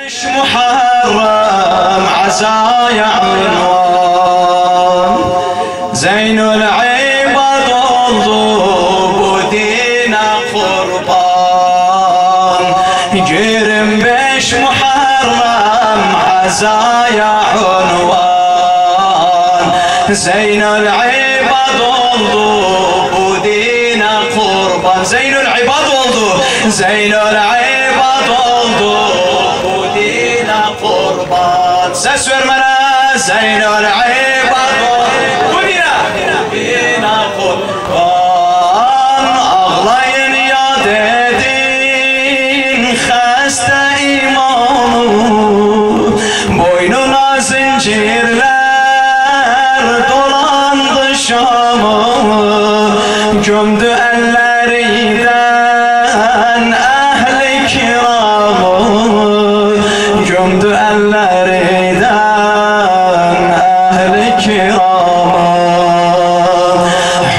محرم عزايا عنوان زين العباد oldu dine kurban girim 5 Muharrem عزايا عنوان زين العباد oldu bu dine kurban Zeynül ibad oldu Zeynül ibad oldu bu dine kurban Ses vermene Zeynül ibad oldu bu dine kurban Ağlayın ya dedin hasta imanı boynuna zincirler dolandı Şam'ı gömdü ellerinden ehli kiramı gömdü ellerinden ehli kiramı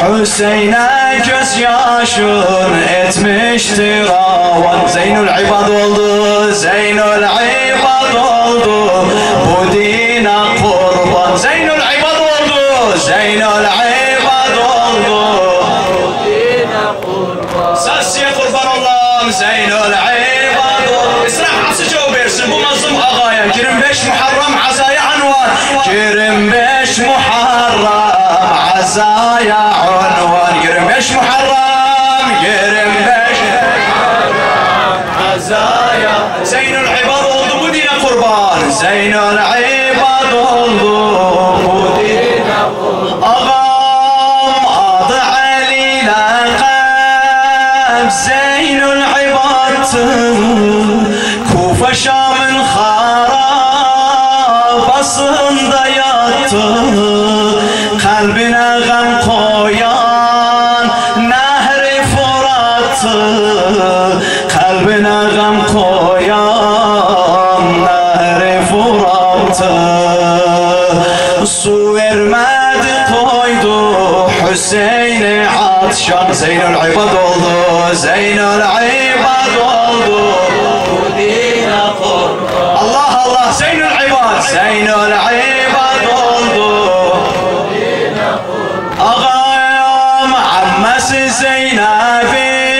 Hüseyin'e gözyaşın etmiştir avan Zeynül ibad oldu Zeynül ibad oldu bu dine kurban Zeynül ibad oldu Zeynül ibad oldu Sasiye kurban Allah'ım Zeynül ibad oldu İsra hapsi cevap versin bu mazlum ağaya 25 Muharrem azaya anvan 25 Muharrem azaya anvan 25 Muharrem 25 azaya Zeynül ibad oldu bu dine kurban Zeynül ibad oldu bu dine kurban Ağam adı Ali lakab Zeynül ibad'tır Kufa Şam'ın harabasında yattı Kalbine gam koyan Nehri Fırat'tı Kalbine gam koyan Nehri Fırat'tı Su vermedi koydu Hüseyin'i atşan Zeynül ibad oldu Zeynül ibad oldu bu dine kurban Allah Allah Zeynül ibad Zeynül ibad oldu bu dine kurban Ağam ammesi Zeynep'in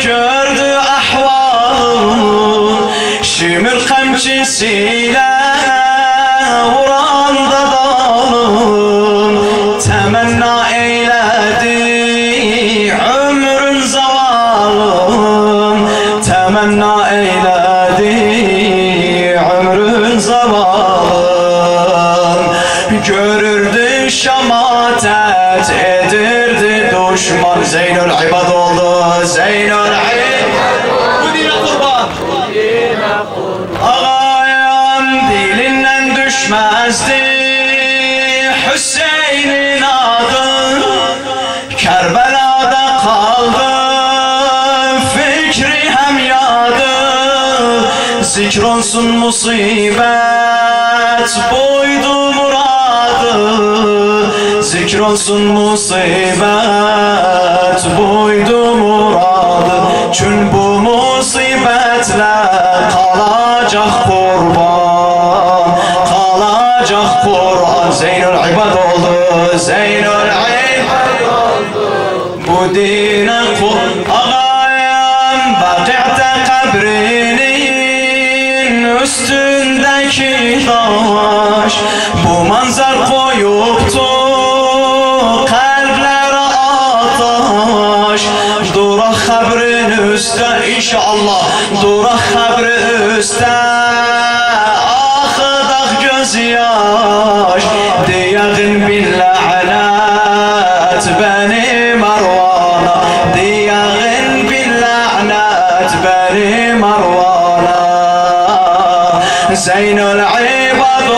gördü ahvalını Şimir kamçisiyle vuranda dalın Temenna eyledi ömrün zavalın Temenna eyledi ömrün zavalın Görürdü şamatet edirdi düşman Zeynül ibad oldu Zeynül ibad bu dine kurban Ağayam dilinden düşmezdi Hüseyin'in adı Kerbela'da kaldı fikri hem yadı Zikrolsun musibet buydu muradı Zikrolsun musibet buydu muradı Çün bu musibetle kalacak kurban Kalacak Kur'an Zeynül ibad oldu Zeynül ibad oldu bu dine kurban Ağayam Bakı'ta kabrinin üstündeki taş Bu manzar koyuptu kalplere ataş Durak kabrin üstte inşallah Durak kabri üstte Akıdak gözyaş Diyagın billahnet benim arvana Diyagın billahnet benim arvana Zeynül ibad